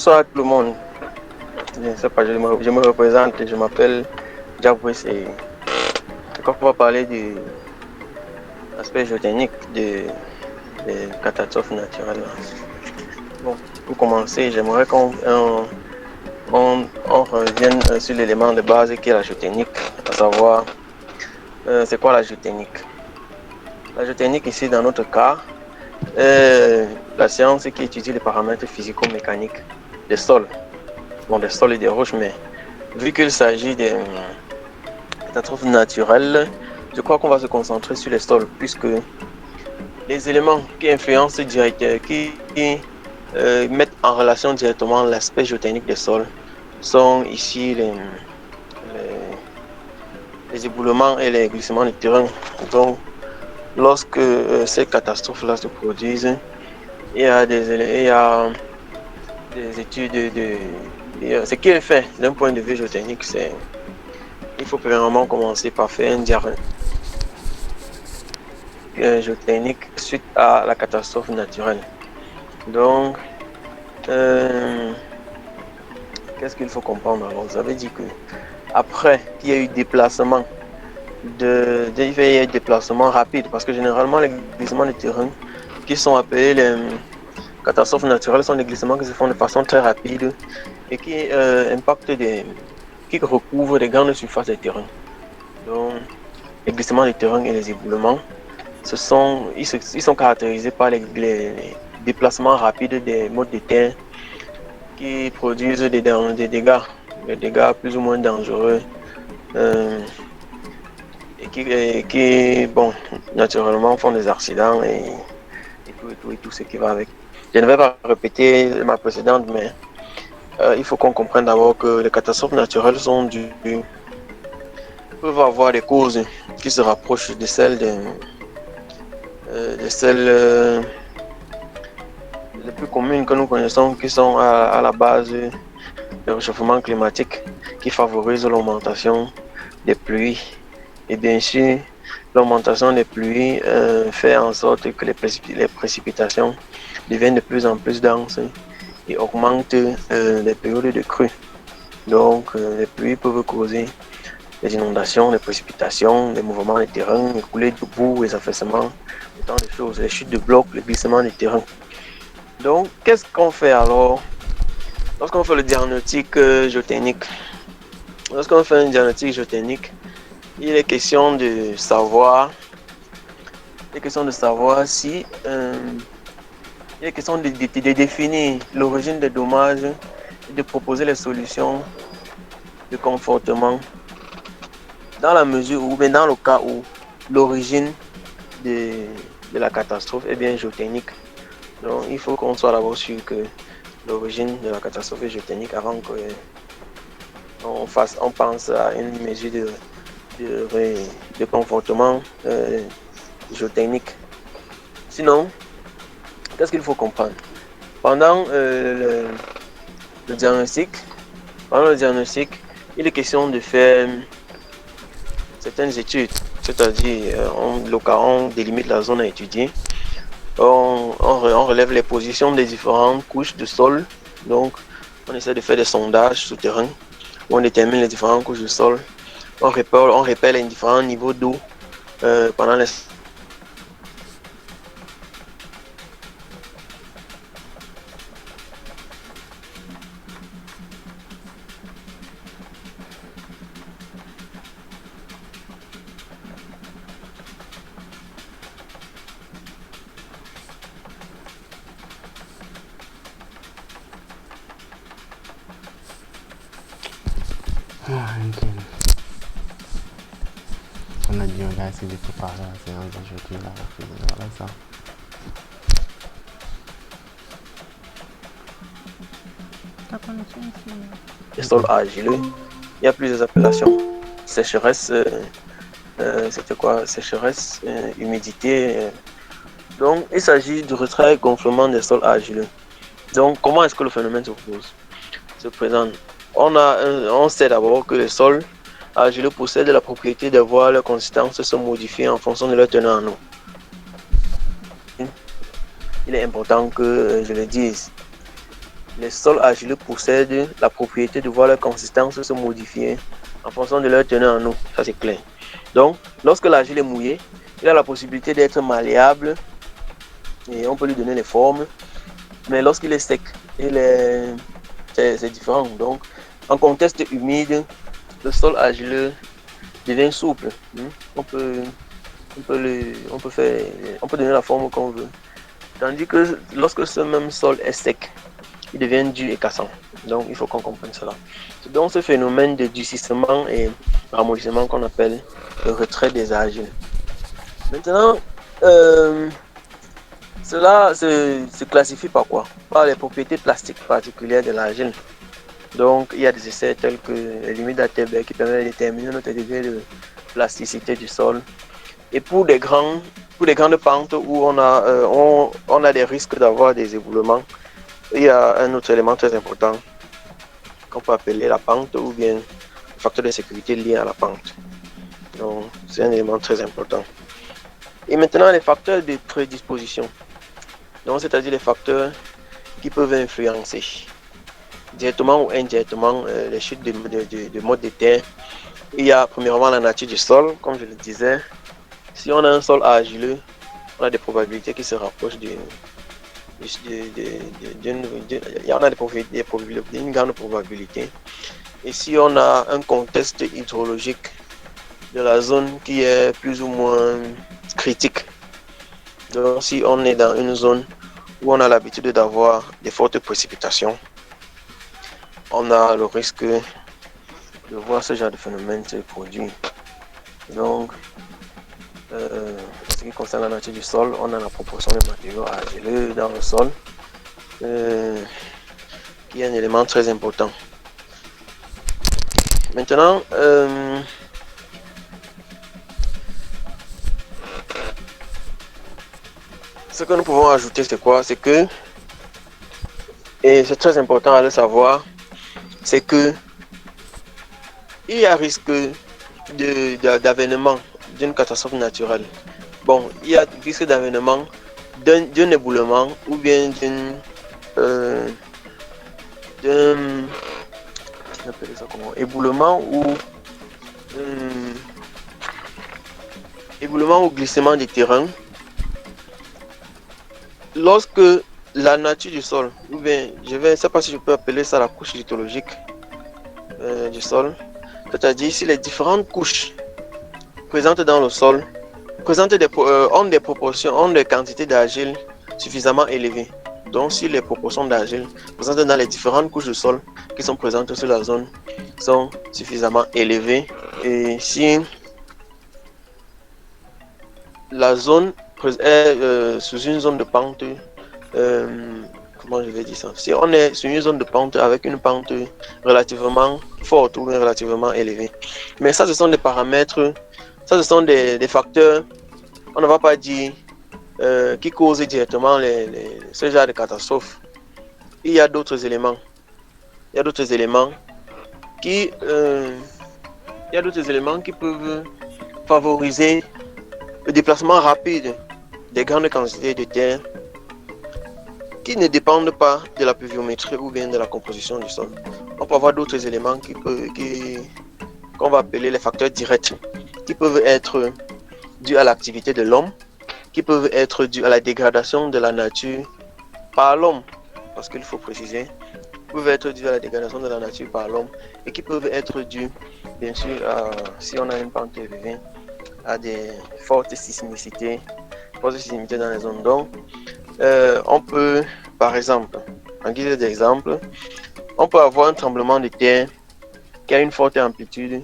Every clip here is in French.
Bonsoir à tout le monde. Je ne sais pas, je me représente, je m'appelle Jabwis et je crois qu'on va parler de l'aspect géotechnique des catastrophes naturelles. Bon, pour commencer, j'aimerais qu'on revienne sur l'élément de base qui est la géotechnique, à savoir c'est quoi la géotechnique. La géotechnique ici, dans notre cas, est la science qui étudie les paramètres physico-mécaniques des sols, bon, des sols et des roches, mais vu qu'il s'agit des catastrophes naturelles, je crois qu'on va se concentrer sur les sols, puisque les éléments qui influencent directement, qui mettent en relation directement l'aspect géotechnique des sols sont ici les, les éboulements et les glissements de terrain. Donc, lorsque ces catastrophes-là se produisent, il y a des études ce qui est fait d'un point de vue géotechnique, c'est il faut premièrement commencer par faire un diagnostic géotechnique suite à la catastrophe naturelle. Donc, euh, qu'est-ce qu'il faut comprendre alors? Vous avez dit que après qu'il y a eu déplacement il y a eu déplacement rapide, parce que généralement les glissements de terrain qui sont appelés les catastrophes naturelles sont des glissements qui se font de façon très rapide et qui impactent qui recouvrent des grandes surfaces de terrain. Donc, les glissements de terrain et les éboulements, ils sont caractérisés par les déplacements rapides des modes de terre qui produisent des dégâts plus ou moins dangereux bon, naturellement font des accidents et tout ce qui va avec. Je ne vais pas répéter ma précédente, mais il faut qu'on comprenne d'abord que les catastrophes naturelles peuvent avoir des causes qui se rapprochent de celles les plus communes que nous connaissons, qui sont à la base du réchauffement climatique, qui favorise l'augmentation des pluies. Et bien sûr, l'augmentation des pluies fait en sorte que les précipitations deviennent de plus en plus denses et augmentent les périodes de crue. Donc, les pluies peuvent causer des inondations, des précipitations, des mouvements de terrain, les coulées de boue, les affaissements, autant de choses, les chutes de blocs, les glissements de terrain. Donc, qu'est-ce qu'on fait alors lorsqu'on fait le diagnostic géotechnique? Lorsqu'on fait un diagnostic géotechnique, il est question de savoir, si il est question de définir l'origine des dommages et de proposer les solutions de confortement dans la mesure où, mais dans le cas où l'origine de la catastrophe est bien géotechnique. Donc, il faut qu'on soit d'abord sûr que l'origine de la catastrophe est géotechnique avant qu'on pense à une mesure de confortement géotechnique. Sinon, qu'est-ce qu'il faut comprendre? Pendant le diagnostic, il est question de faire certaines études, c'est-à-dire on délimite la zone à étudier, on relève les positions des différentes couches de sol, donc on essaie de faire des sondages souterrains, où on détermine les différentes couches de sol, on repère les différents niveaux d'eau pendant les On a dit on a essayé de préparer la séance d'aujourd'hui là, voilà ça. les sols argileux. Il y a plusieurs appellations. Sécheresse, c'était quoi? Sécheresse, humidité. Donc, il s'agit du retrait et gonflement des sols argileux. Donc, comment est-ce que le phénomène se présente? On sait d'abord que les sols argileux possèdent la propriété de voir leur consistance se modifier en fonction de leur teneur en eau. Il est important que je le dise. les sols argileux possèdent la propriété de voir leur consistance se modifier en fonction de leur teneur en eau. Ça, c'est clair. Donc, lorsque l'argile est mouillée, il a la possibilité d'être malléable et on peut lui donner les formes. Mais lorsqu'il est sec, c'est différent. Donc, en contexte humide, le sol argileux devient souple. On peut donner la forme qu'on veut. Tandis que lorsque ce même sol est sec, il devient dur et cassant. Donc, il faut qu'on comprenne cela. C'est donc ce phénomène de durcissement et ramollissement qu'on appelle le retrait des argiles. Maintenant, cela se classifie par quoi? Par les propriétés plastiques particulières de l'argile. Donc, il y a des essais tels que les limites d'Atterberg qui permettent de déterminer notre degré de plasticité du sol. Et pour des grandes pentes où on a des risques d'avoir des éboulements, il y a un autre élément très important qu'on peut appeler la pente ou bien le facteur de sécurité lié à la pente. Donc, c'est un élément très important. Et maintenant, les facteurs de prédisposition. Donc, c'est-à-dire les facteurs qui peuvent influencer directement ou indirectement les chutes de mode de terre. Il y a premièrement la nature du sol, comme je le disais. Si on a un sol argileux, on a des probabilités qui se rapprochent d'une grande probabilité. Et si on a un contexte hydrologique de la zone qui est plus ou moins critique, donc si on est dans une zone où on a l'habitude d'avoir des fortes précipitations, on a le risque de voir ce genre de phénomène se produire. Donc, en ce qui concerne la nature du sol, on a la proportion de matériaux argileux dans le sol, qui est un élément très important. Maintenant, ce que nous pouvons ajouter, c'est quoi? C'est que, et c'est très important à le savoir, c'est que il y a risque d'avènement d'une catastrophe naturelle. Bon, il y a risque d'avènement d'un éboulement ou bien éboulement ou glissement du terrain lorsque la nature du sol, ou bien je ne sais pas si je peux appeler ça la couche lithologique du sol, c'est-à-dire si les différentes couches présentes dans le sol ont des proportions, ont des quantités d'argile suffisamment élevées. Donc si les proportions d'argile présentes dans les différentes couches de sol qui sont présentes sur la zone sont suffisamment élevées, et si la zone est sous une zone de pente, comment je vais dire ça? Si on est sur une zone de pente avec une pente relativement forte ou relativement élevée. Mais ça, ce sont des paramètres, ça, ce sont des facteurs, on ne va pas dire qui causent directement ce genre de catastrophe. Il y a d'autres éléments. Il y a d'autres éléments qui peuvent favoriser le déplacement rapide des grandes quantités de terre qui ne dépendent pas de la pluviométrie ou bien de la composition du sol. On peut avoir d'autres éléments qu'on va appeler les facteurs directs, qui peuvent être dus à l'activité de l'homme, qui peuvent être dus à la dégradation de la nature par l'homme, parce qu'il faut préciser, peuvent être dus à la dégradation de la nature par l'homme et qui peuvent être dus, bien sûr, si on a une pente élevée, à des fortes sismicités dans les zones. Donc, on peut, par exemple, en guise d'exemple, on peut avoir un tremblement de terre qui a une forte amplitude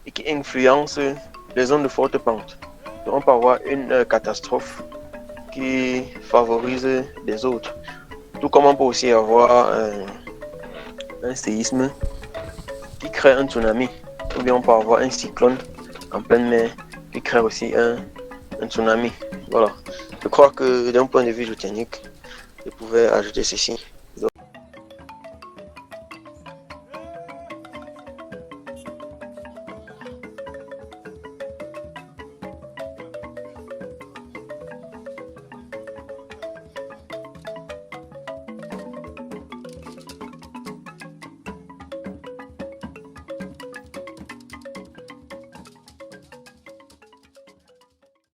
et qui influence les zones de forte pente. Donc, on peut avoir une catastrophe qui favorise les autres. Tout comme on peut aussi avoir un séisme qui crée un tsunami, ou bien on peut avoir un cyclone en pleine mer qui crée aussi un tsunami. Voilà. Je crois que d'un point de vue géotechnique, je pouvais ajouter ceci.